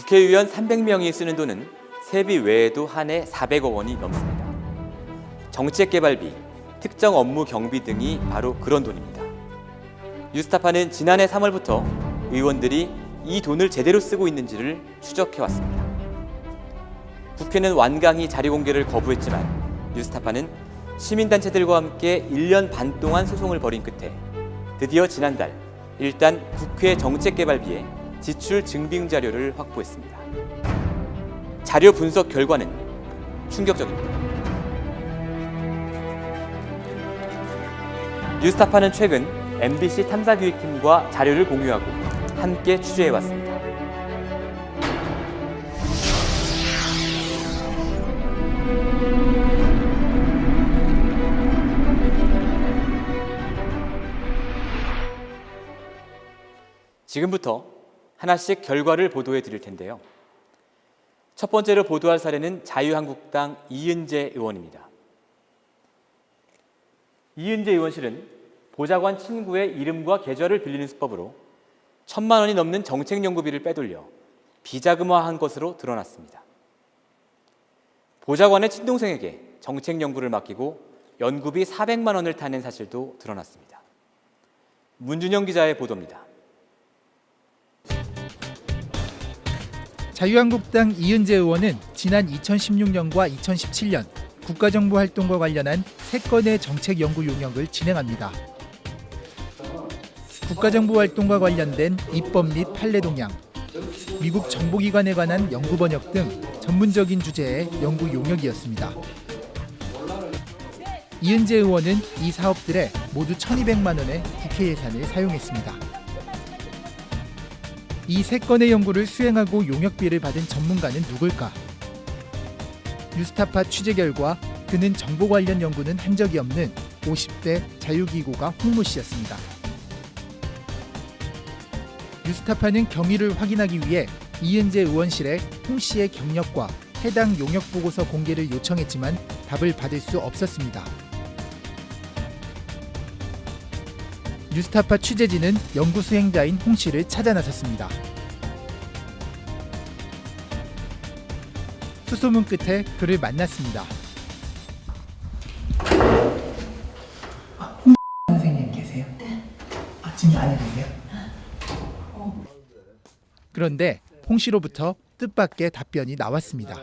국회의원 300명이 쓰는 돈은 세비 외에도 한 해 400억 원이 넘습니다. 정책개발비, 특정 업무 경비 등이 바로 그런 돈입니다. 뉴스타파는 지난해 3월부터 의원들이 이 돈을 제대로 쓰고 있는지를 추적해왔습니다. 국회는 완강히 자료 공개를 거부했지만 뉴스타파는 시민단체들과 함께 1년 반 동안 소송을 벌인 끝에 드디어 지난달 일단 국회 정책개발비에 지출 증빙 자료를 확보했습니다. 자료 분석 결과는 충격적입니다. 뉴스타파는 최근 MBC 탐사기획팀과 자료를 공유하고 함께 취재해왔습니다. 지금부터 하나씩 결과를 보도해 드릴 텐데요. 첫 번째로 보도할 사례는 자유한국당 이은재 의원입니다. 이은재 의원실은 보좌관 친구의 이름과 계좌를 빌리는 수법으로 1,000만 원이 넘는 정책연구비를 빼돌려 비자금화한 것으로 드러났습니다. 보좌관의 친동생에게 정책연구를 맡기고 연구비 400만 원을 타낸 사실도 드러났습니다. 문준영 기자의 보도입니다. 자유한국당 이은재 의원은 지난 2016년과 2017년 국가정보 활동과 관련한 3건의 정책 연구 용역을 진행합니다. 국가정보 활동과 관련된 입법 및 판례 동향, 미국 정보기관에 관한 연구 번역 등 전문적인 주제의 연구 용역이었습니다. 이은재 의원은 이 사업들에 모두 1,200만 원의 국회 예산을 사용했습니다. 이 3건의 연구를 수행하고 용역비를 받은 전문가는 누굴까? 뉴스타파 취재 결과 그는 정보 관련 연구는 한 적이 없는 50대 자유기고가 홍모 씨였습니다. 뉴스타파는 경위를 확인하기 위해 이은재 의원실에 홍 씨의 경력과 해당 용역 보고서 공개를 요청했지만 답을 받을 수 없었습니다. 뉴스타파 취재진은 연구 수행자인 홍 씨를 찾아 나섰습니다. 수소문 끝에 그를 만났습니다. 홍 선생님 계세요? 네. 지금 안에 계세요? 그런데 홍 씨로부터 뜻밖의 답변이 나왔습니다.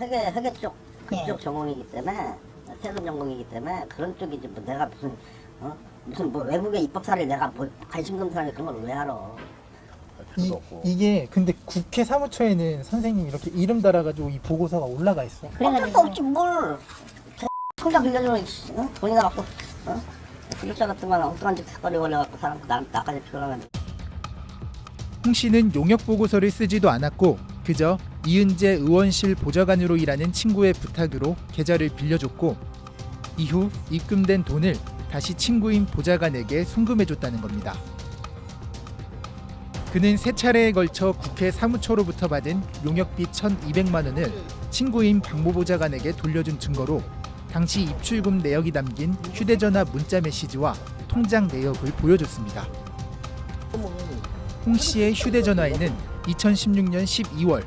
회계 쪽 그쪽 전공이기 때문에 세금 전공이기 때문에 그런 쪽이지 뭐 내가 무슨 뭐 외국의 입법사를 내가 관심 검사를 그런 걸 왜 알아? 이게 근데 국회 사무처에는 선생님 이렇게 이름 달아가지고 이 보고서가 올라가 있어. 어쩔 수 없지 뭘. 통장 빌려주면 돈이나 갖고 기술자 같으면 엉뚱한 짓 거리 걸려갖고 사람 나까지 피곤하면. 홍 씨는 용역 보고서를 쓰지도 않았고 그저 이은재 의원실 보좌관으로 일하는 친구의 부탁으로 계좌를 빌려줬고 이후 입금된 돈을 다시 친구인 보좌관에게 송금해줬다는 겁니다. 그는 3차례에 걸쳐 국회 사무처로부터 받은 용역비 1,200만 원을 친구인 박모 보좌관에게 돌려준 증거로 당시 입출금 내역이 담긴 휴대전화 문자 메시지와 통장 내역을 보여줬습니다. 홍 씨의 휴대전화에는 2016년 12월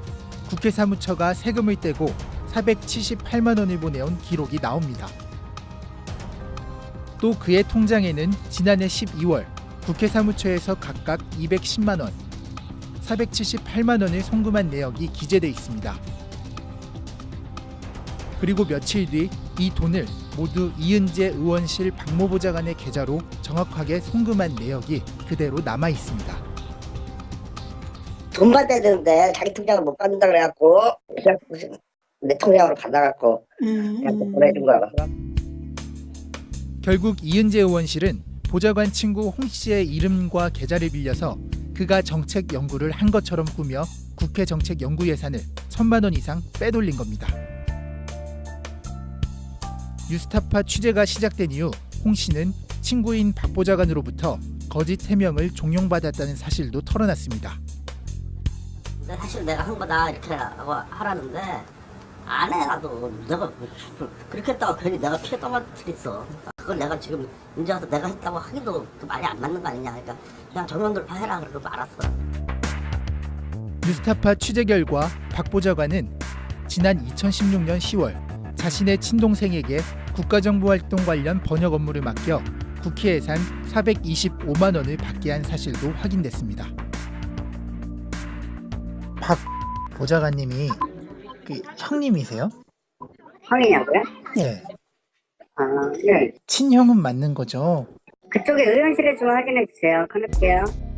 국회 사무처가 세금을 떼고 478만 원을 보내온 기록이 나옵니다. 또 그의 통장에는 지난해 12월 국회 사무처에서 각각 210만 원, 478만 원을 송금한 내역이 기재돼 있습니다. 그리고 며칠 뒤 이 돈을 모두 이은재 의원실 박모 보좌관의 계좌로 정확하게 송금한 내역이 그대로 남아 있습니다. 돈 받아야 되는데 자기 통장을 못 받는다 그래갖고 그냥 내 통장으로 받아갖고 그냥 보내준 거야. 결국 이은재 의원실은 보좌관 친구 홍 씨의 이름과 계좌를 빌려서 그가 정책 연구를 한 것처럼 꾸며 국회 정책 연구 예산을 1,000만 원 이상 빼돌린 겁니다. 뉴스타파 취재가 시작된 이후 홍 씨는 친구인 박 보좌관으로부터 거짓 해명을 종용받았다는 사실도 털어놨습니다. 사실 내가 한 거다 이렇게 하라는데 안 해. 나도 내가 그렇게 했다고 괜히 내가 피해 떠받들었어. 그걸 내가 지금 이제 와서 내가 했다고 하기도 말이 안 맞는 거 아니냐. 그러니까 그냥 정면돌파 해라 그러고 말았어. 뉴스타파 취재 결과 박 보좌관은 지난 2016년 10월 자신의 친동생에게 국가정보활동 관련 번역 업무를 맡겨 국회 예산 425만 원을 받게 한 사실도 확인됐습니다. 박 보좌관님이 형님이세요? 형이냐고요? 네. 아, 네. 친형은 맞는 거죠? 그쪽에 의원실에 좀 확인해 주세요. 끊을게요.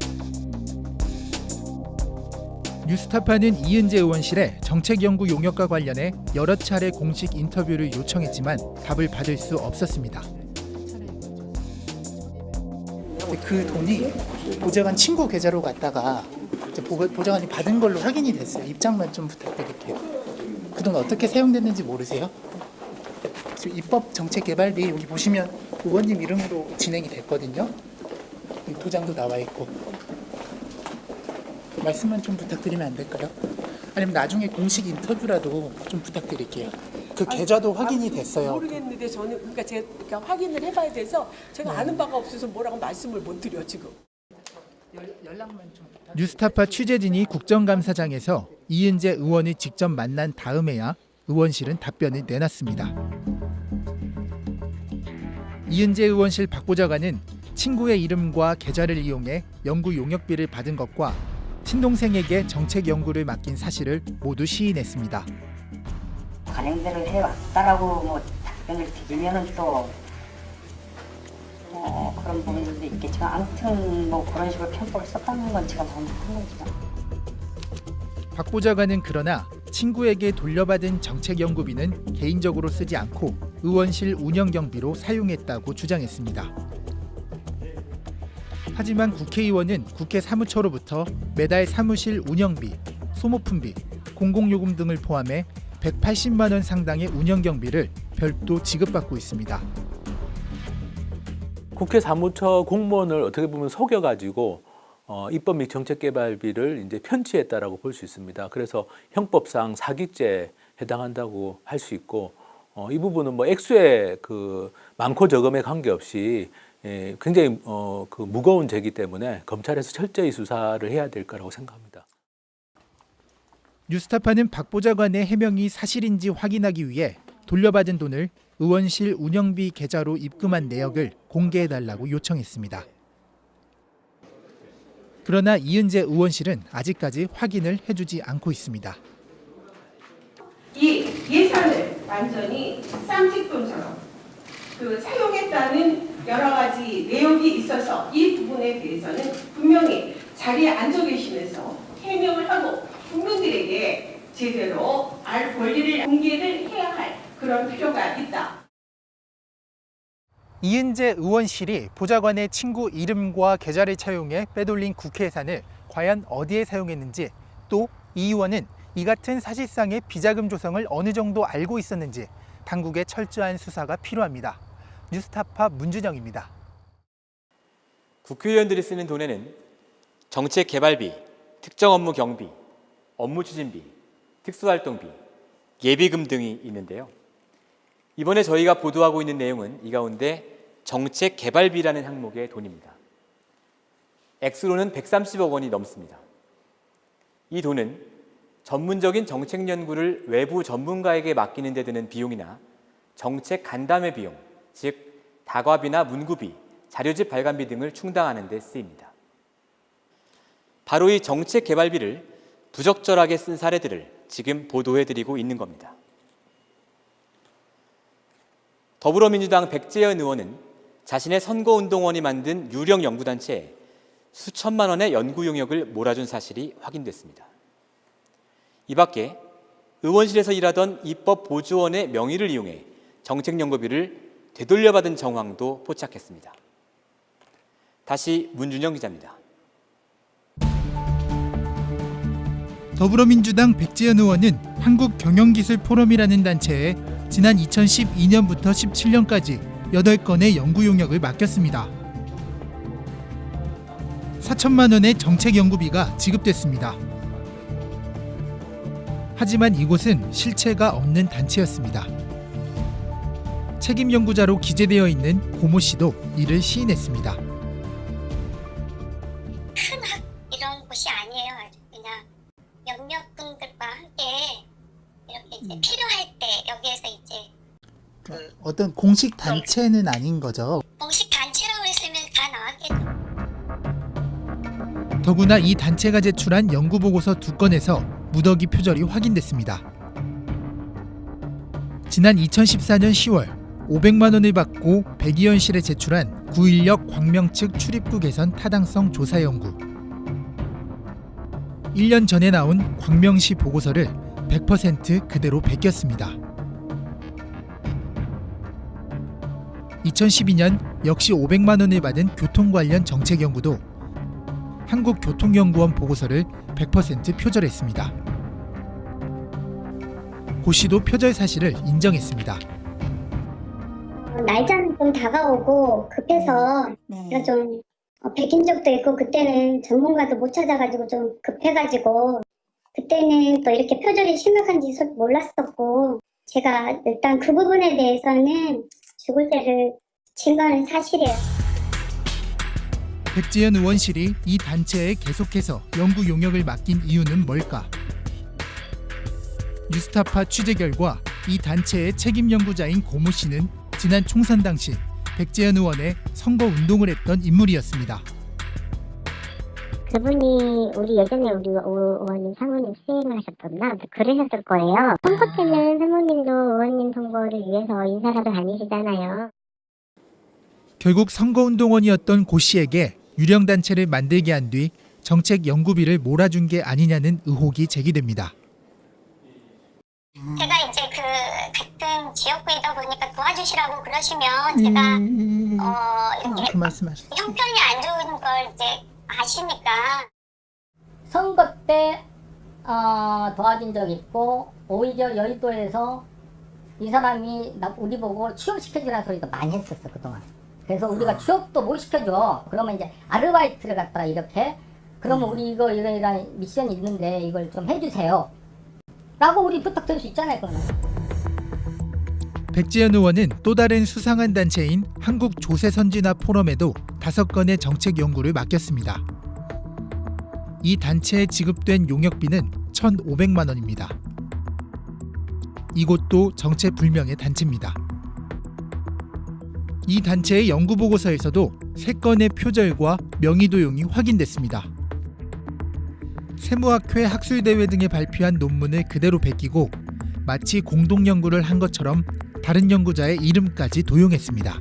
뉴스타파는 이은재 의원실에 정책연구 용역과 관련해 여러 차례 공식 인터뷰를 요청했지만 답을 받을 수 없었습니다. 그 돈이 보좌관 친구 계좌로 갔다가 보좌관이 받은 걸로 확인이 됐어요. 입장만 좀 부탁드릴게요. 그 돈 어떻게 사용됐는지 모르세요? 지금 입법 정책 개발비 여기 보시면 의원님 이름으로 진행이 됐거든요. 도장도 나와 있고. 말씀만 좀 부탁드리면 안 될까요? 아니면 나중에 공식 인터뷰라도 좀 부탁드릴게요. 그 계좌도 확인이 됐어요. 모르겠는데 저는 그러니까 제가 확인을 해봐야 돼서 제가 아는 바가 없어서 뭐라고 말씀을 못 드려 지금. 연락만 좀. 뉴스타파 취재진이 국정감사장에서 이은재 의원을 직접 만난 다음에야 의원실은 답변을 내놨습니다. 이은재 의원실 박 보좌관은 친구의 이름과 계좌를 이용해 연구 용역비를 받은 것과 친동생에게 정책 연구를 맡긴 사실을 모두 시인했습니다. 관행대로 해왔다라고 뭐 답변을 드리면은 또 그런 부분들도 있겠지만 아무튼 뭐 그런 식으로 편법을 썼다는 건 제가 잘못한 거죠. 박 보좌관은 그러나 친구에게 돌려받은 정책 연구비는 개인적으로 쓰지 않고 의원실 운영 경비로 사용했다고 주장했습니다. 하지만 국회의원은 국회 사무처로부터 매달 사무실 운영비, 소모품비, 공공요금 등을 포함해 180만 원 상당의 운영 경비를 별도 지급받고 있습니다. 국회 사무처 공무원을 어떻게 보면 속여가지고 입법 및 정책개발비를 이제 편취했다라고 볼 수 있습니다. 그래서 형법상 사기죄에 해당한다고 할 수 있고 이 부분은 뭐 액수의 그 많고 적음에 관계없이 굉장히 그 무거운 죄이기 때문에 검찰에서 철저히 수사를 해야 될 거라고 생각합니다. 뉴스타파는 박 보좌관의 해명이 사실인지 확인하기 위해 돌려받은 돈을 의원실 운영비 계좌로 입금한 내역을 공개해달라고 요청했습니다. 그러나 이은재 의원실은 아직까지 확인을 해주지 않고 있습니다. 이 예산을 완전히 쌈짓돈처럼 사용했다는 여러 가지 내용이 있어서 이 부분에 대해서는 분명히 자리에 앉아 계시면서 해명을 하고 국민들에게 제대로 알 권리를 공개를 해야 할 그런 필요가 있다. 이은재 의원실이 보좌관의 친구 이름과 계좌를 차용해 빼돌린 국회 예산을 과연 어디에 사용했는지, 또 이 의원은 이 같은 사실상의 비자금 조성을 어느 정도 알고 있었는지 당국의 철저한 수사가 필요합니다. 뉴스타파 문준영입니다. 국회의원들이 쓰는 돈에는 정책 개발비, 특정 업무 경비, 업무 추진비, 특수활동비, 예비금 등이 있는데요. 이번에 저희가 보도하고 있는 내용은 이 가운데 정책 개발비라는 항목의 돈입니다. 액수로는 130억 원이 넘습니다. 이 돈은 전문적인 정책 연구를 외부 전문가에게 맡기는 데 드는 비용이나 정책 간담회 비용, 즉 다과비나 문구비, 자료집 발간비 등을 충당하는 데 쓰입니다. 바로 이 정책 개발비를 부적절하게 쓴 사례들을 지금 보도해드리고 있는 겁니다. 더불어민주당 백재현 의원은 자신의 선거운동원이 만든 유령 연구단체에 수천만 원의 연구 용역을 몰아준 사실이 확인됐습니다. 이 밖에 의원실에서 일하던 입법보조원의 명의를 이용해 정책연구비를 되돌려받은 정황도 포착했습니다. 다시 문준영 기자입니다. 더불어민주당 백재현 의원은 한국경영기술포럼이라는 단체에 지난 2012년부터 17년까지 8건의 연구 용역을 맡겼습니다. 4천만 원의 정책 연구비가 지급됐습니다. 하지만 이곳은 실체가 없는 단체였습니다. 책임 연구자로 기재되어 있는 고모 씨도 이를 시인했습니다. 이런 곳이 아니에요. 그냥 이제 필요할 때 여기에서 이제 어떤 공식 단체는 아닌 거죠. 공식 단체라고 했으면 다 나왔겠죠. 더구나 이 단체가 제출한 연구 보고서 2건에서 무더기 표절이 확인됐습니다. 지난 2014년 10월 500만 원을 받고 백의원실에 제출한 9.16 광명측 출입구 개선 타당성 조사 연구. 1년 전에 나온 광명시 보고서를 100% 그대로 베꼈습니다. 2012년 역시 500만 원을 받은 교통 관련 정책 연구도 한국교통연구원 보고서를 100% 표절했습니다. 고 씨도 표절 사실을 인정했습니다. 날짜는 좀 다가오고 급해서 제가 좀 베낀 적도 있고, 그때는 전문가도 못 찾아가지고 좀 급해가지고, 그때는 또 이렇게 표절이 심각한지 몰랐었고, 제가 일단 그 부분에 대해서는 죽을 때를 친 거는 사실이에요. 백지연 의원실이 이 단체에 계속해서 연구 용역을 맡긴 이유는 뭘까? 뉴스타파 취재 결과 이 단체의 책임 연구자인 고모 씨는 지난 총선 당시 백지연 의원의 선거 운동을 했던 인물이었습니다. 그분이 우리 예전에 우리 의원님 사모님 수행을 하셨던가 그러셨을 거예요. 선거 때는 사모님도 의원님 선거를 위해서 인사하러 다니시잖아요. 결국 선거운동원이었던 고 씨에게 유령단체를 만들게 한 뒤 정책 연구비를 몰아준 게 아니냐는 의혹이 제기됩니다. 제가 이제 그 같은 지역구이다 보니까 도와주시라고 그러시면 제가 이렇게 그 말씀하셨죠. 형편이 안 좋은 걸 이제 아시니까. 선거 때 도와준 적 있고, 오히려 여의도에서 이 사람이 우리 보고 취업시켜주라는 소리도 많이 했었어, 그동안. 그래서 우리가 취업도 못 시켜줘. 그러면 이제 아르바이트를 갖다가 이렇게, 그러면 우리 이런 미션이 있는데 이걸 좀 해주세요 라고 우리 부탁드릴 수 있잖아요, 그러면. 백지연 의원은 또 다른 수상한 단체인 한국조세선진화 포럼에도 5건의 정책 연구를 맡겼습니다. 이 단체에 지급된 용역비는 1,500만 원입니다. 이곳도 정체불명의 단체입니다. 이 단체의 연구보고서에서도 3건의 표절과 명의도용이 확인됐습니다. 세무학회 학술대회 등에 발표한 논문을 그대로 베끼고 마치 공동연구를 한 것처럼 다른 연구자의 이름까지 도용했습니다.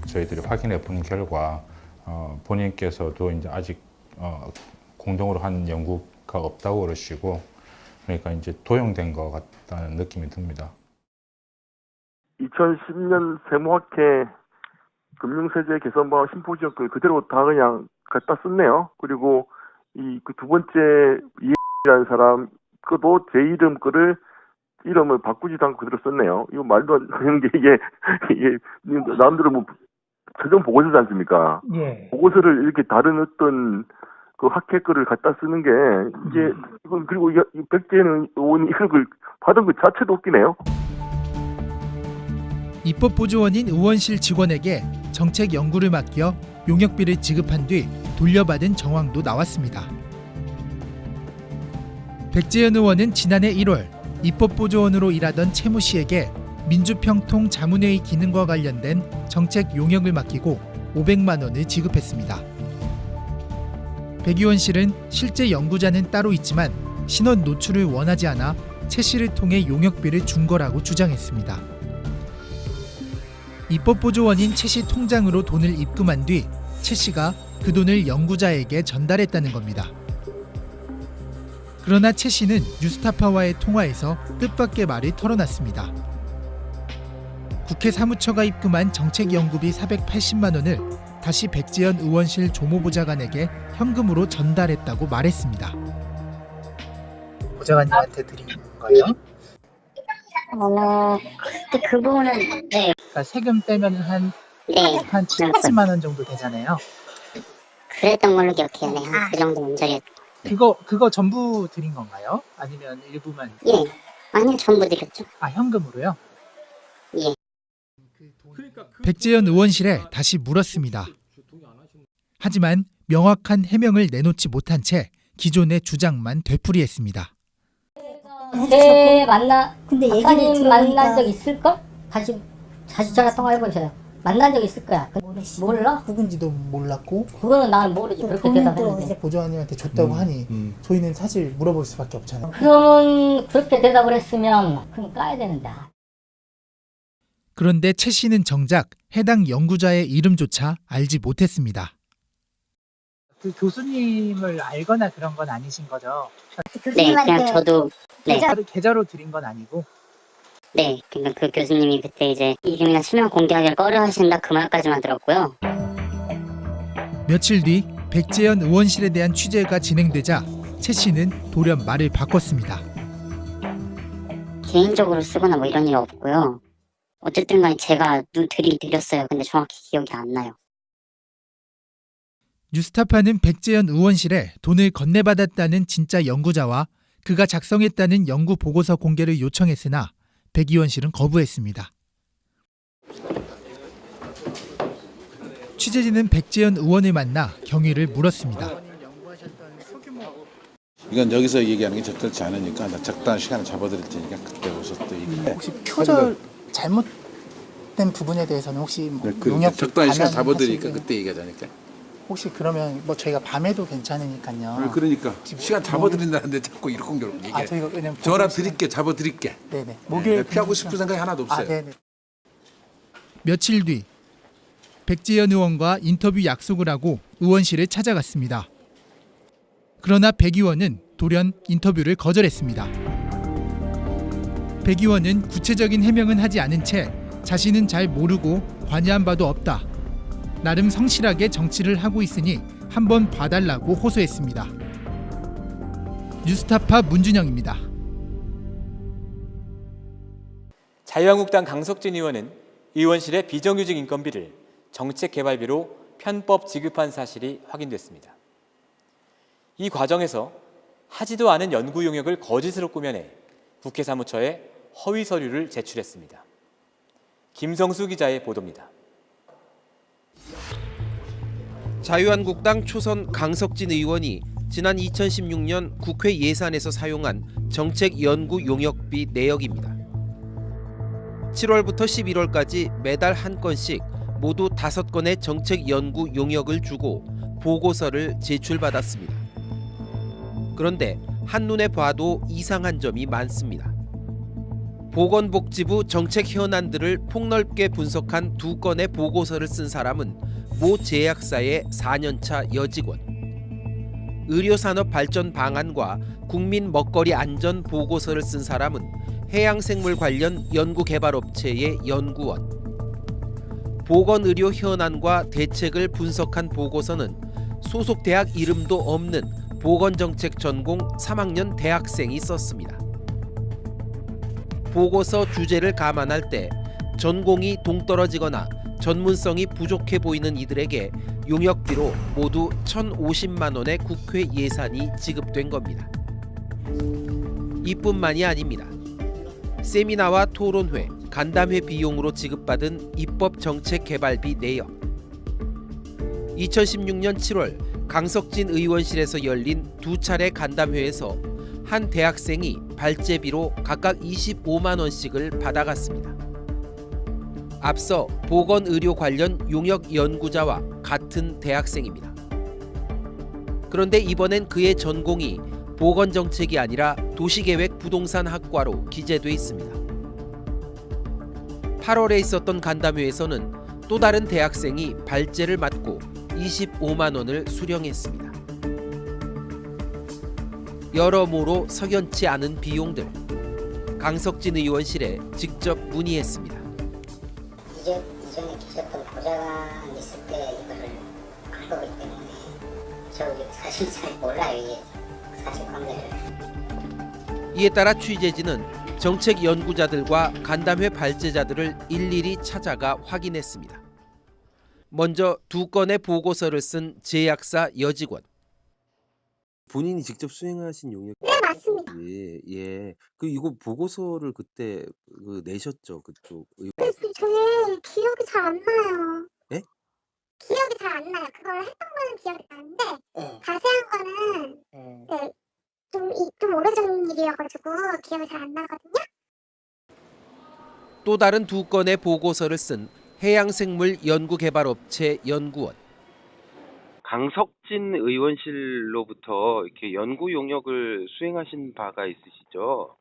저희들이 확인해 본 결과 본인께서도 이제 아직 공동으로 한 연구가 없다고 그러시고, 그러니까 이제 도용된 것 같다는 느낌이 듭니다. 2010년 세무학회 금융세제 개선 방안 심포지엄 그대로 다 그냥 갖다 썼네요. 그리고 그 두 번째 이라는 사람 그도 제 이름 거를 이름을 바꾸지도 않고 그대로 썼네요. 이거 말도 안 되는 게 이게 남들은 뭐 최종 보고서지 않습니까? 예. 보고서를 이렇게 다른 어떤 그 학회 거를 갖다 쓰는 게 이게 이건 그리고 백제는 의원이 이걸 받은 것 자체도 웃기네요. 입법보조원인 의원실 직원에게 정책 연구를 맡겨 용역비를 지급한 뒤 돌려받은 정황도 나왔습니다. 백지연 의원은 지난해 1월 입법보조원으로 일하던 채무 씨에게 민주평통 자문회의 기능과 관련된 정책 용역을 맡기고 500만 원을 지급했습니다. 백 의원실은 실제 연구자는 따로 있지만 신원 노출을 원하지 않아 채 씨를 통해 용역비를 준 거라고 주장했습니다. 입법보조원인 채 씨 통장으로 돈을 입금한 뒤 채 씨가 그 돈을 연구자에게 전달했다는 겁니다. 그러나 채 씨는 뉴스타파와의 통화에서 뜻밖의 말을 털어놨습니다. 국회 사무처가 입금한 정책연구비 480만 원을 다시 백지연 의원실 조모보좌관에게 현금으로 전달했다고 말했습니다. 보좌관님한테 드린 거예요? 그때 그 부분은 네. 그러니까 세금 빼면 한 네. 70만 원 정도 되잖아요. 그랬던 걸로 기억해요. 네. 그 정도 문제였. 그거 전부 드린 건가요? 아니면 일부만? 예. 아니요, 전부 드렸죠. 아, 현금으로요? 예. 백지연 의원실에 다시 물었습니다. 하지만 명확한 해명을 내놓지 못한 채 기존의 주장만 되풀이했습니다. 박사님 만난 들어보니까 적 있을걸? 다시 전화 통화해보세요. 만난 적 있을 거야. 몰라? 누군지도 몰랐고 그거는 나는 모르지. 그렇게 대답했는데. 보조원님한테 줬다고 하니 저희는 사실 물어볼 수밖에 없잖아요. 그러면 그렇게 대답을 했으면 그럼 까야 되는데. 그런데 최 씨는 정작 해당 연구자의 이름조차 알지 못했습니다. 그 교수님을 알거나 그런 건 아니신 거죠? 네, 그냥 저도 계좌로 드린 건 아니고. 네, 그러니까 그 교수님이 그때 이제 이름이나 실명 공개하기를 꺼려하신다 그 말까지만 들었고요. 며칠 뒤 백재현 의원실에 대한 취재가 진행되자 최 씨는 돌연 말을 바꿨습니다. 개인적으로 쓰거나 뭐 이런 일 없고요. 어쨌든 간에 제가 들이드렸어요. 근데 정확히 기억이 안 나요. 뉴스타파는 백재현 의원실에 돈을 건네받았다는 진짜 연구자와 그가 작성했다는 연구 보고서 공개를 요청했으나 백 의원실은 거부했습니다. 취재진은 백재현 의원을 만나 경위를 물었습니다. 이건 여기서 얘기하는 게 적절치 않으니까 적당한 시간을 잡아드릴 테니까 그때 오셔서 또 얘기해. 혹시 표절 잘못된 부분에 대해서는 혹시 용역 적당한 시간 잡아드리니까 그때 얘기하자니까. 혹시 그러면 뭐 저희가 밤에도 괜찮으니까요. 그러니까 시간 잡아드린다는데 자꾸 이렇게 얘기해. 저희가 그냥 전화 드릴게, 잡아드릴게. 네네. 목요일 피하고 싶은 생각이 하나도 없어요. 네네. 며칠 뒤 백재현 의원과 인터뷰 약속을 하고 의원실을 찾아갔습니다. 그러나 백 의원은 돌연 인터뷰를 거절했습니다. 백 의원은 구체적인 해명은 하지 않은 채 자신은 잘 모르고 관여한 바도 없다. 나름 성실하게 정치를 하고 있으니 한번 봐달라고 호소했습니다. 뉴스타파 문준영입니다. 자유한국당 강석진 의원은 의원실의 비정규직 인건비를 정책개발비로 편법 지급한 사실이 확인됐습니다. 이 과정에서 하지도 않은 연구 용역을 거짓으로 꾸며내 국회 사무처에 허위 서류를 제출했습니다. 김성수 기자의 보도입니다. 자유한국당 초선 강석진 의원이 지난 2016년 국회 예산에서 사용한 정책 연구 용역비 내역입니다. 7월부터 11월까지 매달 한 건씩 모두 5건의 정책 연구 용역을 주고 보고서를 제출받았습니다. 그런데 한눈에 봐도 이상한 점이 많습니다. 보건복지부 정책 현안들을 폭넓게 분석한 2건의 보고서를 쓴 사람은 모 제약사의 4년차 여직원, 의료산업 발전 방안과 국민 먹거리 안전 보고서를 쓴 사람은 해양생물 관련 연구개발업체의 연구원, 보건의료 현안과 대책을 분석한 보고서는 소속 대학 이름도 없는 보건정책 전공 3학년 대학생이 썼습니다. 보고서 주제를 감안할 때 전공이 동떨어지거나 전문성이 부족해 보이는 이들에게 용역비로 모두 1,050만 원의 국회 예산이 지급된 겁니다. 이뿐만이 아닙니다. 세미나와 토론회, 간담회 비용으로 지급받은 입법정책개발비 내역, 2016년 7월 강석진 의원실에서 열린 2차례 간담회에서 한 대학생이 발제비로 각각 25만 원씩을 받아갔습니다. 앞서 보건의료 관련 용역 연구자와 같은 대학생입니다. 그런데 이번엔 그의 전공이 보건정책이 아니라 도시계획 부동산학과로 기재돼 있습니다. 8월에 있었던 간담회에서는 또 다른 대학생이 발제를 맡고 25만 원을 수령했습니다. 여러모로 석연치 않은 비용들, 강석진 의원실에 직접 문의했습니다. 이전에 계셨던 보좌관 있을 때 이거를 한 거기 때문에 저 사실 잘 몰라요, 이게 사실관계를. 이에 따라 취재진은 정책 연구자들과 간담회 발제자들을 일일이 찾아가 확인했습니다. 먼저 2건의 보고서를 쓴 제약사 여직원. 본인이 직접 수행하신 용역? 네, 맞습니다. 예. 그 이거 보고서를 그때 내셨죠, 그쪽? 근데 저게 기억이 잘 안 나요. 예? 기억이 잘 안 나요. 그걸 했던 거는 기억이 나는데 자세한 거는 좀 오래전 일이어가지고 기억이 잘 안 나거든요. 또 다른 2건의 보고서를 쓴 해양생물연구개발업체 연구원. 강석진 의원실로부터 이렇게 연구 용역을 수행하신 바가 있으시죠?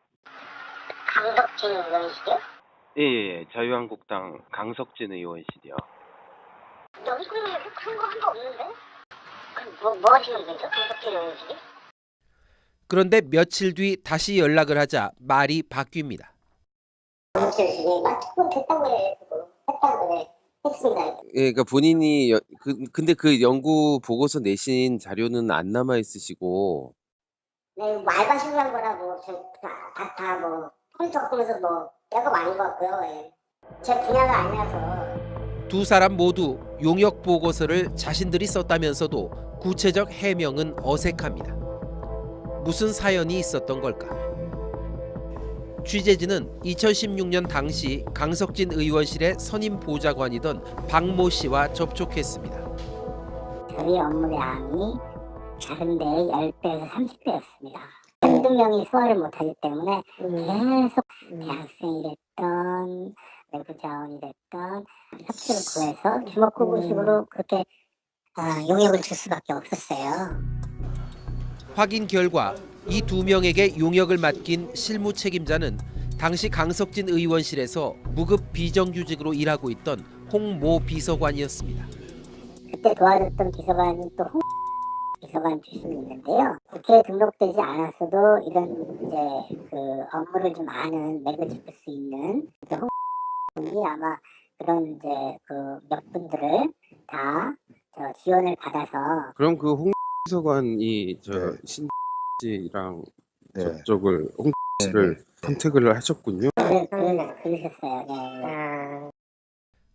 강덕진 의원실이요? 예, 자유한국당 강석진 의원실이요. 연구를 한 거 없는데? 뭐 하시는 거죠? 강덕진 의원실이? 그런데 며칠 뒤 다시 연락을 하자 말이 바뀝니다. 예, 그러니까 본인이 근데 그 연구 보고서 내신 자료는 안 남아 있으시고. 네, 말바신한 거라고 다뭐 컴퓨터 보면서 뭐 내가 아닌 것 같고요. 예. 제 분야가 아니라서. 2사람 모두 용역 보고서를 자신들이 썼다면서도 구체적 해명은 어색합니다. 무슨 사연이 있었던 걸까? 취재진은 2016년 당시 강석진 의원실의 선임 보좌관이던 박모 씨와 접촉했습니다. 저희 업무량이 다른 데의 10배에서 30배였습니다. 한두 명이 소화를 못하기 때문에 계속 대학생이 됐던 외부 자원이 됐던 협조를 구해서 주먹구구식으로 그렇게 용역을 줄 수밖에 없었어요. 확인 결과 이 2명에게 용역을 맡긴 실무 책임자는 당시 강석진 의원실에서 무급 비정규직으로 일하고 있던 홍모 비서관이었습니다. 그때 도와줬던 비서관이 또 홍 비서관 출신이 있는데요. 국회에 등록되지 않았어도 이런 이제 그 업무를 좀 아는 맥을 짚을 수 있는 홍 분이 아마 그런 이제 그 몇 분들을 다 지원을 받아서. 그럼 그 홍 비서관이 신 씨랑 저쪽을 홍 씨를 선택을 하셨군요. 그러셨어요. 네.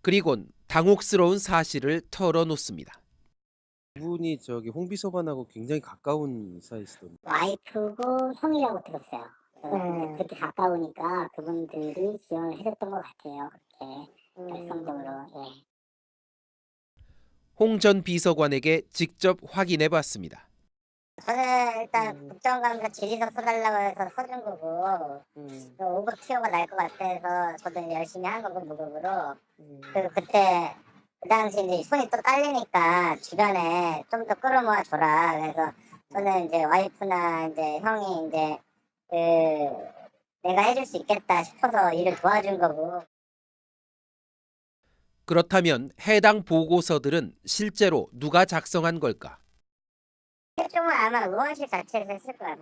그리곤 당혹스러운 사실을 털어놓습니다. 그분이 저기 홍 비서관하고 굉장히 가까운 사이시던데. 와이프고 형이라고 들었어요. 그렇게 가까우니까 그분들이 지원을 해줬던 것 같아요. 그렇게 결성적으로. 예. 홍 전 비서관에게 직접 확인해봤습니다. 저는 일단 국정감사 질의서 써달라고 해서 써준 거고, 오급 티오가 날 것 같아서 저도 열심히 한 거고, 무급으로. 그리고 그때 그 당시 이제 손이 또 딸리니까 주변에 좀 더 끌어모아 줘라. 그래서 저는 이제 와이프나 이제 형이 이제 내가 해줄 수 있겠다 싶어서 일을 도와준 거고. 그렇다면 해당 보고서들은 실제로 누가 작성한 걸까? 최종은 아마 의원실 자체에서 했을 거야.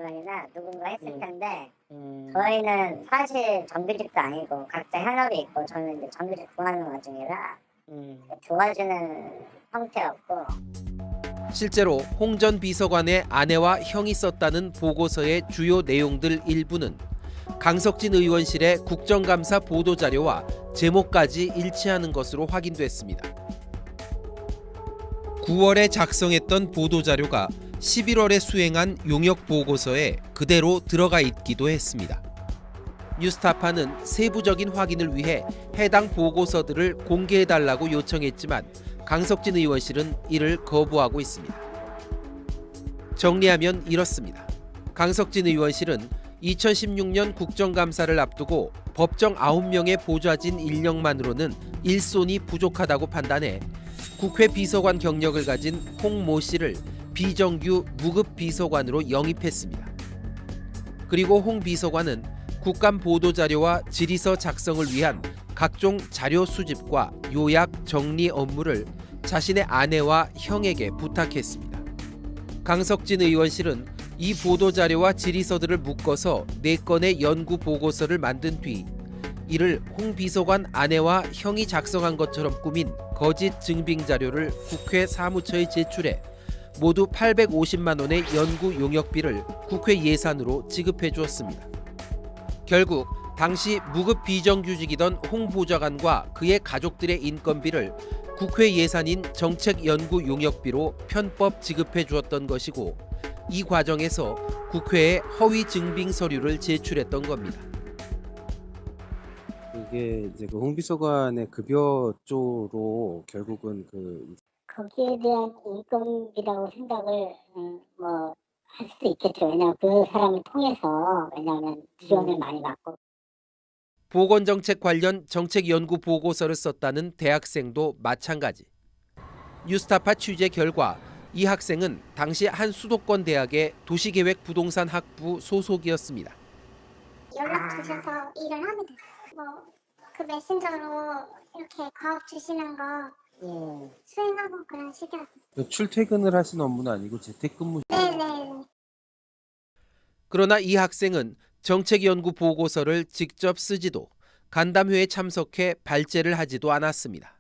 이나 누군가 했을 텐데 저희는 사실 정규직도 아니고 각자 현업이 있고 저는 이제 정규직 구하는 와중이라 도와주는 형태였고. 실제로 홍 전 비서관의 아내와 형이 썼다는 보고서의 주요 내용들 일부는 강석진 의원실의 국정감사 보도자료와 제목까지 일치하는 것으로 확인됐습니다. 9월에 작성했던 보도자료가 11월에 수행한 용역 보고서에 그대로 들어가 있기도 했습니다. 뉴스타파는 세부적인 확인을 위해 해당 보고서들을 공개해달라고 요청했지만 강석진 의원실은 이를 거부하고 있습니다. 정리하면 이렇습니다. 강석진 의원실은 2016년 국정감사를 앞두고 법정 9명의 보좌진 인력만으로는 일손이 부족하다고 판단해 국회 비서관 경력을 가진 홍모 씨를 비정규 무급 비서관으로 영입했습니다. 그리고 홍 비서관은 국감 보도자료와 질의서 작성을 위한 각종 자료 수집과 요약 정리 업무를 자신의 아내와 형에게 부탁했습니다. 강석진 의원실은 이 보도자료와 질의서들을 묶어서 4건의 연구 보고서를 만든 뒤 이를 홍 비서관 아내와 형이 작성한 것처럼 꾸민 거짓 증빙 자료를 국회 사무처에 제출해 모두 850만 원의 연구 용역비를 국회 예산으로 지급해 주었습니다. 결국 당시 무급 비정규직이던 홍 보좌관과 그의 가족들의 인건비를 국회 예산인 정책연구 용역비로 편법 지급해 주었던 것이고, 이 과정에서 국회에 허위 증빙 서류를 제출했던 겁니다. 이게 이제 그 홍 비서관의 급여조로 결국은 거기에 대한 인건비라고 생각을 할 수도 있겠죠. 왜냐하면 그 사람을 통해서 왜냐하면 지원을 많이 받고. 보건정책 관련 정책연구 보고서를 썼다는 대학생도 마찬가지. 뉴스타파 취재 결과 이 학생은 당시 한 수도권 대학의 도시계획 부동산 학부 소속이었습니다. 연락 주셔서 일을 하면 돼요. 그 메신저로 이렇게 과업 주시는 거 수행하고 그런 식이었어요. 출퇴근을 하시는 업무는 아니고 재택근무. 네네. 그러나 이 학생은 정책연구 보고서를 직접 쓰지도 간담회에 참석해 발제를 하지도 않았습니다.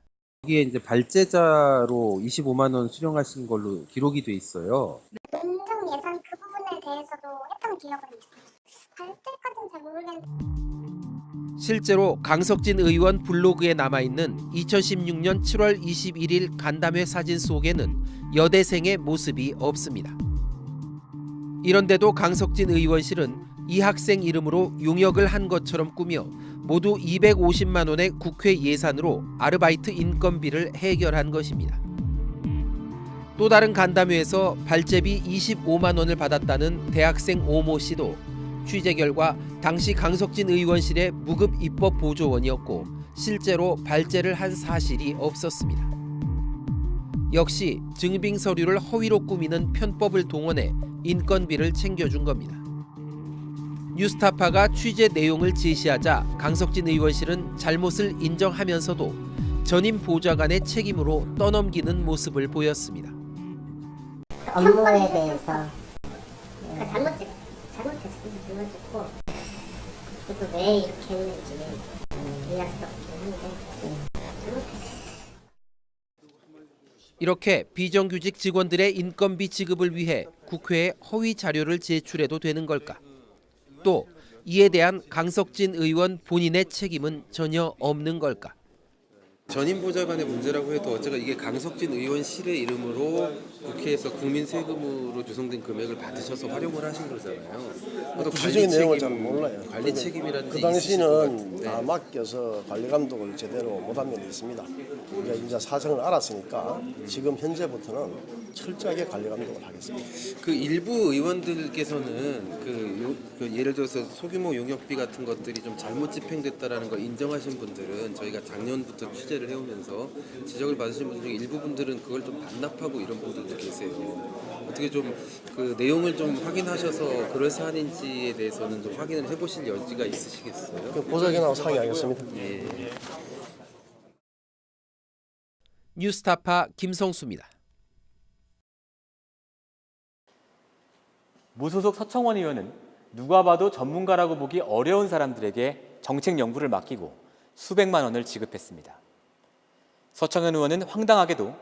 여기에 이제 발제자로 25만 원 수령하신 걸로 기록이 돼 있어요. 논정 예산 그 부분에 대해서도 했던 기억은 있어요. 발제까지는 잘 모르겠는데. 실제로 강석진 의원 블로그에 남아있는 2016년 7월 21일 간담회 사진 속에는 여대생의 모습이 없습니다. 이런데도 강석진 의원실은 이 학생 이름으로 용역을 한 것처럼 꾸며 모두 250만 원의 국회 예산으로 아르바이트 인건비를 해결한 것입니다. 또 다른 간담회에서 발제비 25만 원을 받았다는 대학생 오모 씨도 취재 결과 당시 강석진 의원실의 무급 입법 보조원이었고 실제로 발제를 한 사실이 없었습니다. 역시 증빙 서류를 허위로 꾸미는 편법을 동원해 인건비를 챙겨준 겁니다. 뉴스타파가 취재 내용을 제시하자 강석진 의원실은 잘못을 인정하면서도 전임 보좌관의 책임으로 떠넘기는 모습을 보였습니다. 업무에 대해서 잘못했고 그것도 왜 이렇게 했는지 이해할 수 없긴 한데 이렇게 비정규직 직원들의 인건비 지급을 위해 국회에 허위 자료를 제출해도 되는 걸까? 또 이에 대한 강석진 의원 본인의 책임은 전혀 없는 걸까? 전임 보좌관의 문제라고 해도 어쨌든 이게 강석진 의원실의 이름으로 국회에서 국민 세금으로 조성된 금액을 받으셔서 활용을 하신 거잖아요. 구체적인 내용을 잘 몰라요. 관리 책임이라든지 그 당시는 다 맡겨서 관리 감독을 제대로 못한 면이 있습니다. 이제 사정을 알았으니까 지금 현재부터는 철저하게 관리 감독을 하겠습니다. 그 일부 의원들께서는 그 예를 들어서 소규모 용역비 같은 것들이 좀 잘못 집행됐다라는 걸 인정하신 분들은 저희가 작년부터 취재를 해오면서 지적을 받으신 분들 중에 일부 분들은 그걸 좀 반납하고 이런 분들도 계세요. 어떻게 좀 그 내용을 좀 확인하셔서 그럴 사안인지에 대해서는 좀 확인을 해보실 여지가 있으시겠어요? 보좌관하고 상의하겠습니다. 예. 뉴스타파 김성수입니다. 무소속 서청원 의원은 누가 봐도 전문가라고 보기 어려운 사람들에게 정책 연구를 맡기고 수백만 원을 지급했습니다. 서청원 의원은 황당하게도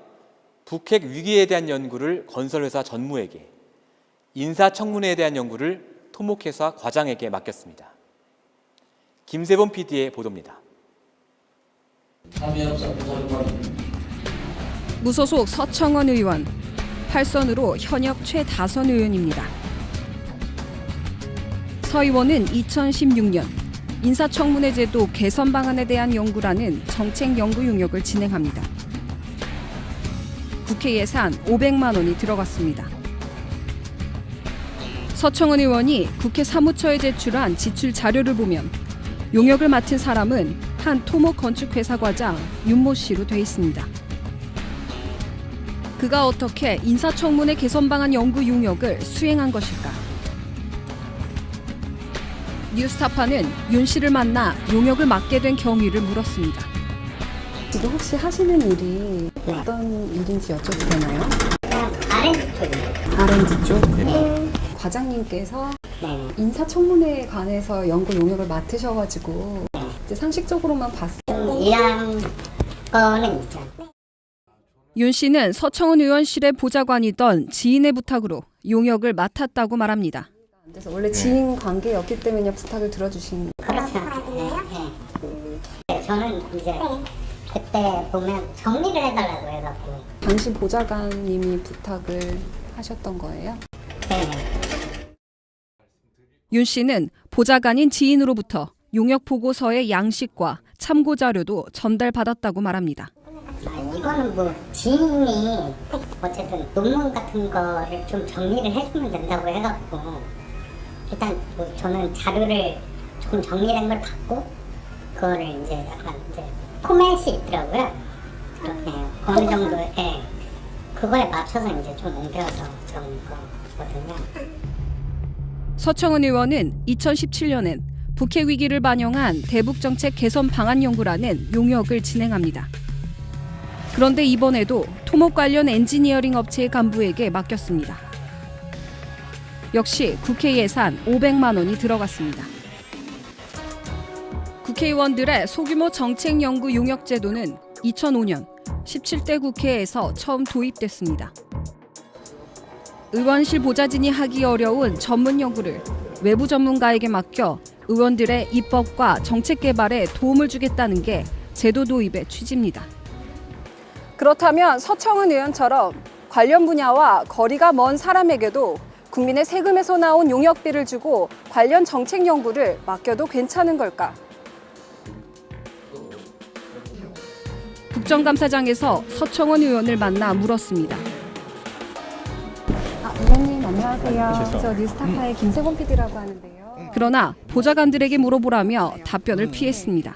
북핵 위기에 대한 연구를 건설회사 전무에게, 인사청문회에 대한 연구를 토목회사 과장에게 맡겼습니다. 김세범 PD의 보도입니다. 무소속 서청원 의원, 8선으로 현역 최다선 의원입니다. 서 의원은 2016년 인사청문회 제도 개선 방안에 대한 연구라는 정책 연구 용역을 진행합니다. 국회 예산 500만 원이 들어갔습니다. 서청원 의원이 국회 사무처에 제출한 지출 자료를 보면 용역을 맡은 사람은 한 토목 건축회사 과장 윤모 씨로 돼 있습니다. 그가 어떻게 인사청문회 개선 방안 연구 용역을 수행한 것일까? 뉴스타파는 윤 씨를 만나 용역을 맡게 된 경위를 물었습니다. 지금 혹시 하시는 일이 어떤 일인지 여쭤도 되나요? R&D 쪽입니다. R&D 쪽? 과장님께서 인사청문회에 관해서 연구 용역을 맡으셔가지고 이제 상식적으로만 봤을 때 이런 거는 있죠. 윤 씨는 서청원 의원실의 보좌관이던 지인의 부탁으로 용역을 맡았다고 말합니다. 그래서 원래 지인 관계였기 때문에 부탁을 들어주신. 그렇죠. 저는 이제 그때 보면 정리를 해달라고 해갖고. 당시 보좌관님이 부탁을 하셨던 거예요? 네. 윤 씨는 보좌관인 지인으로부터 용역 보고서의 양식과 참고 자료도 전달받았다고 말합니다. 이거는 뭐 지인이 어쨌든 논문 같은 거를 좀 정리를 했으면 된다고 해갖고 일단 뭐 저는 자료를 조금 정리된 걸 받고 그거를 이제 약간 이제 포맷이 있더라고요. 그렇게 어느 정도의 그거에 맞춰서 이제 좀 옮겨서 적은 거거든요. 서청은 의원은 2017년엔 북핵 위기를 반영한 대북정책 개선 방안 연구라는 용역을 진행합니다. 그런데 이번에도 토목 관련 엔지니어링 업체의 간부에게 맡겼습니다. 역시 국회 예산 500만 원이 들어갔습니다. 국회의원들의 소규모 정책 연구 용역 제도는 2005년 17대 국회에서 처음 도입됐습니다. 의원실 보좌진이 하기 어려운 전문 연구를 외부 전문가에게 맡겨 의원들의 입법과 정책 개발에 도움을 주겠다는 게 제도 도입의 취지입니다. 그렇다면 서청은 의원처럼 관련 분야와 거리가 먼 사람에게도 국민의 세금에서 나온 용역비를 주고 관련 정책 연구를 맡겨도 괜찮은 걸까? 국정감사장에서 서청은 의원을 만나 물었습니다. 의원님 안녕하세요. 저 뉴스타파의 김세곤 PD라고 하는데요. 그러나 보좌관들에게 물어보라며 답변을 피했습니다.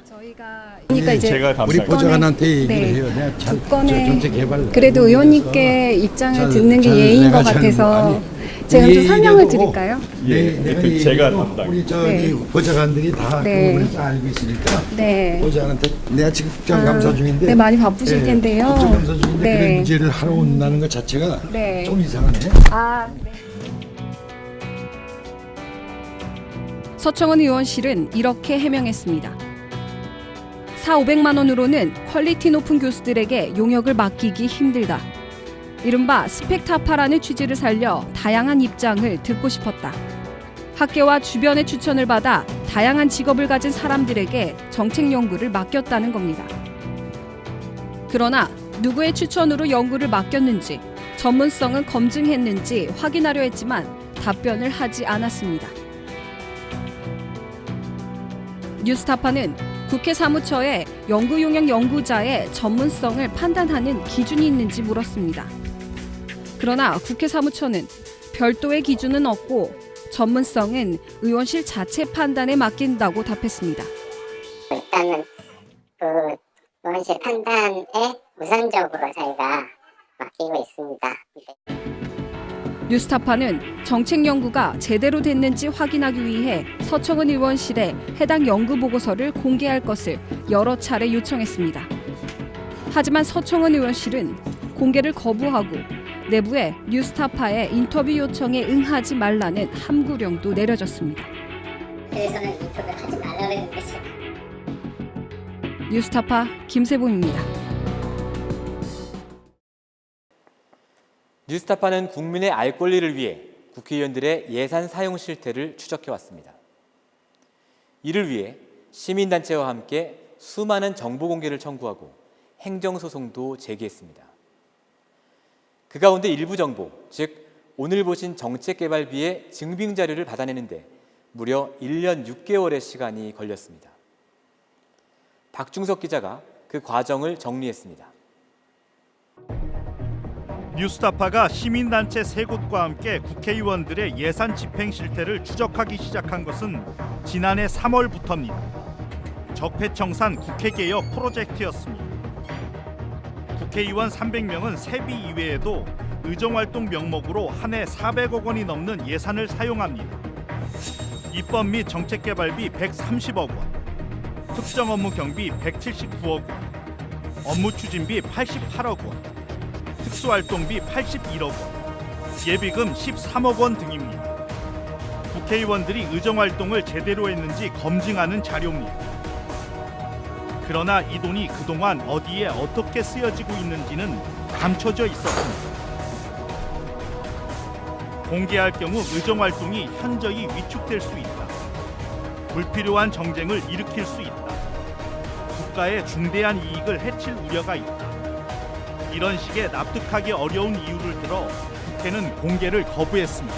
그러니까 이제 우리 보좌관한테 얘기를 네. 해요. 내가 잘 주권에 정책 개발 그래도 의원님께 입장을 듣는 게 예의인 것 같아서 제가 좀 설명을 드릴까요? 제가 담당. 우리 네. 보좌관들이 다 네. 그걸 다 알고 있으니까 네. 보좌관한테 내가 지금 국정감사 중인데 네, 많이 바쁘실 텐데요. 국정감사 중인데 네. 그런 문제를 하러 온다는 것 자체가 네. 좀 이상하네. 네. 서청은 의원실은 이렇게 해명했습니다. 4,500만 원으로는 퀄리티 높은 교수들에게 용역을 맡기기 힘들다. 이른바 스펙타파라는 취지를 살려 다양한 입장을 듣고 싶었다. 학계와 주변의 추천을 받아 다양한 직업을 가진 사람들에게 정책 연구를 맡겼다는 겁니다. 그러나 누구의 추천으로 연구를 맡겼는지, 전문성은 검증했는지 확인하려 했지만 답변을 하지 않았습니다. 뉴스타파는 국회 사무처에 연구용역 연구자의 전문성을 판단하는 기준이 있는지 물었습니다. 그러나 국회 사무처는 별도의 기준은 없고 전문성은 의원실 자체 판단에 맡긴다고 답했습니다. 일단은 그 의원실 판단에 우선적으로 저희가 맡기고 있습니다. 뉴스타파는 정책 연구가 제대로 됐는지 확인하기 위해 서청은 의원실에 해당 연구 보고서를 공개할 것을 여러 차례 요청했습니다. 하지만 서청은 의원실은 공개를 거부하고 내부에 뉴스타파의 인터뷰 요청에 응하지 말라는 함구령도 내려졌습니다. 그래서는 인터뷰 하지 말라는 것이 뉴스타파 김세봉입니다. 뉴스타파는 국민의 알 권리를 위해 국회의원들의 예산 사용 실태를 추적해왔습니다. 이를 위해 시민단체와 함께 수많은 정보 공개를 청구하고 행정소송도 제기했습니다. 그 가운데 일부 정보, 즉 오늘 보신 정책개발비의 증빙자료를 받아내는데 무려 1년 6개월의 시간이 걸렸습니다. 박중석 기자가 그 과정을 정리했습니다. 뉴스타파가 시민단체 3곳과 함께 국회의원들의 예산 집행 실태를 추적하기 시작한 것은 지난해 3월부터입니다. 적폐청산 국회개혁 프로젝트였습니다. 국회의원 300명은 세비 이외에도 의정활동 명목으로 한 해 400억 원이 넘는 예산을 사용합니다. 입법 및 정책개발비 130억 원, 특정 업무 경비 179억 원, 업무 추진비 88억 원, 특수활동비 81억 원, 예비금 13억 원 등입니다. 국회의원들이 의정활동을 제대로 했는지 검증하는 자료입니다. 그러나 이 돈이 그동안 어디에 어떻게 쓰여지고 있는지는 감춰져 있었습니다. 공개할 경우 의정활동이 현저히 위축될 수 있다. 불필요한 정쟁을 일으킬 수 있다. 국가의 중대한 이익을 해칠 우려가 있다. 이런 식의 납득하기 어려운 이유를 들어 국회는 공개를 거부했습니다.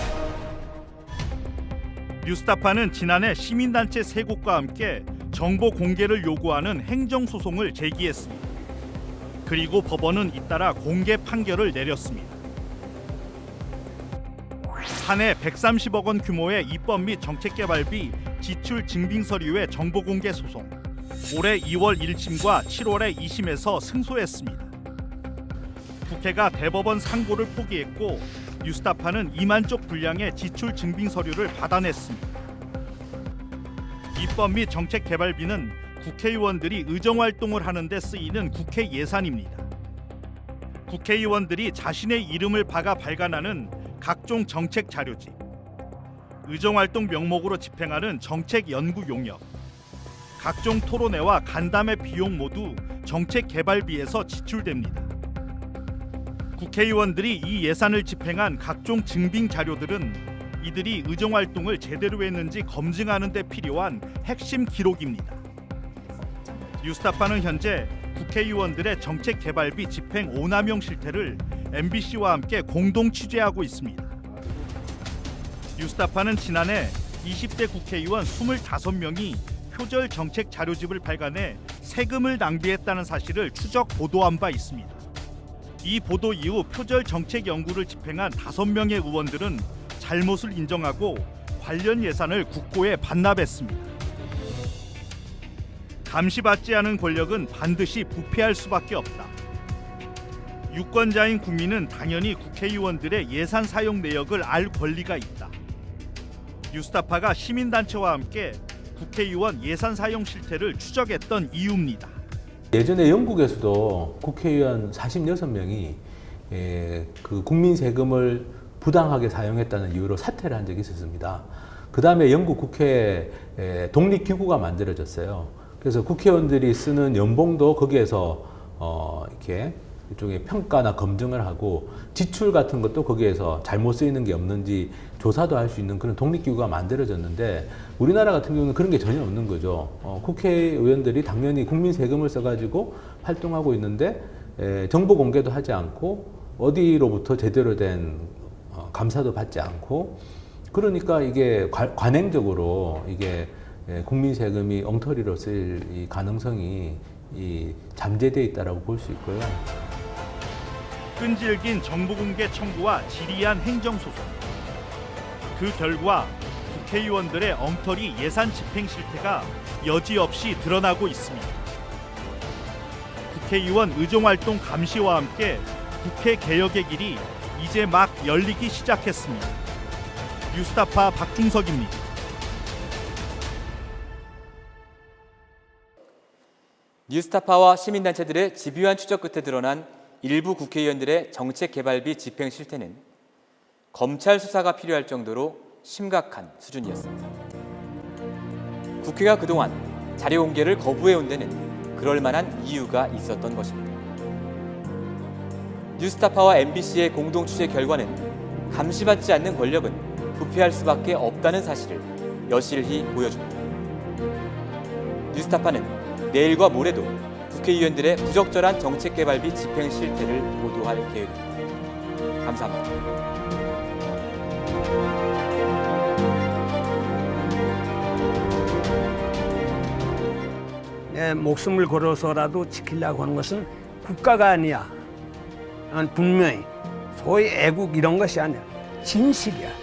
뉴스타파는 지난해 시민단체 3곳과 함께 정보 공개를 요구하는 행정소송을 제기했습니다. 그리고 법원은 잇따라 공개 판결을 내렸습니다. 한 해 130억 원 규모의 입법 및 정책개발비 지출 증빙 서류의 정보 공개 소송. 올해 2월 1심과 7월에 2심에서 승소했습니다. 국회가 대법원 상고를 포기했고 뉴스타파는 2만 쪽 분량의 지출 증빙 서류를 받아냈습니다. 입법 및 정책개발비는 국회의원들이 의정활동을 하는 데 쓰이는 국회 예산입니다. 국회의원들이 자신의 이름을 박아 발간하는 각종 정책 자료집, 의정활동 명목으로 집행하는 정책 연구 용역, 각종 토론회와 간담회 비용 모두 정책개발비에서 지출됩니다. 국회의원들이 이 예산을 집행한 각종 증빙 자료들은 이들이 의정활동을 제대로 했는지 검증하는 데 필요한 핵심 기록입니다. 뉴스타파는 현재 국회의원들의 정책개발비 집행 오남용 실태를 MBC와 함께 공동 취재하고 있습니다. 뉴스타파는 지난해 20대 국회의원 25명이 표절 정책 자료집을 발간해 세금을 낭비했다는 사실을 추적 보도한 바 있습니다. 이 보도 이후 표절 정책 연구를 집행한 5명의 의원들은 잘못을 인정하고 관련 예산을 국고에 반납했습니다. 감시받지 않은 권력은 반드시 부패할 수밖에 없다. 유권자인 국민은 당연히 국회의원들의 예산 사용 내역을 알 권리가 있다. 뉴스타파가 시민단체와 함께 국회의원 예산 사용 실태를 추적했던 이유입니다. 예전에 영국에서도 국회의원 46명이 그 국민 세금을 부당하게 사용했다는 이유로 사퇴를 한 적이 있었습니다. 그 다음에 영국 국회에 독립기구가 만들어졌어요. 그래서 국회의원들이 쓰는 연봉도 거기에서 이렇게 일종의 평가나 검증을 하고 지출 같은 것도 거기에서 잘못 쓰이는 게 없는지 조사도 할 수 있는 그런 독립기구가 만들어졌는데 우리나라 같은 경우는 그런 게 전혀 없는 거죠. 국회의원들이 당연히 국민 세금을 써가지고 활동하고 있는데 정보 공개도 하지 않고 어디로부터 제대로 된 감사도 받지 않고 그러니까 이게 관행적으로 이게 국민 세금이 엉터리로 쓰일 이 가능성이 잠재되어 있다라고 볼 수 있고요. 끈질긴 정보 공개 청구와 지리한 행정소송. 그 결과 국회의원들의 엉터리 예산 집행 실태가 여지없이 드러나고 있습니다. 국회의원 의정활동 감시와 함께 국회 개혁의 길이 이제 막 열리기 시작했습니다. 뉴스타파 박중석입니다. 뉴스타파와 시민단체들의 집요한 추적 끝에 드러난 일부 국회의원들의 정책개발비 집행 실태는 검찰 수사가 필요할 정도로 심각한 수준이었습니다. 국회가 그동안 자료 공개를 거부해온 데는 그럴 만한 이유가 있었던 것입니다. 뉴스타파와 MBC의 공동 취재 결과는 감시받지 않는 권력은 부패할 수밖에 없다는 사실을 여실히 보여줍니다. 뉴스타파는 내일과 모레도 국회의원들의 부적절한 정책개발비 집행 실태를 보도할 계획입니다. 감사합니다. 내 목숨을 걸어서라도 지키려고 하는 것은 국가가 아니야. 난 분명히 소위 애국 이런 것이 아니야. 진실이야.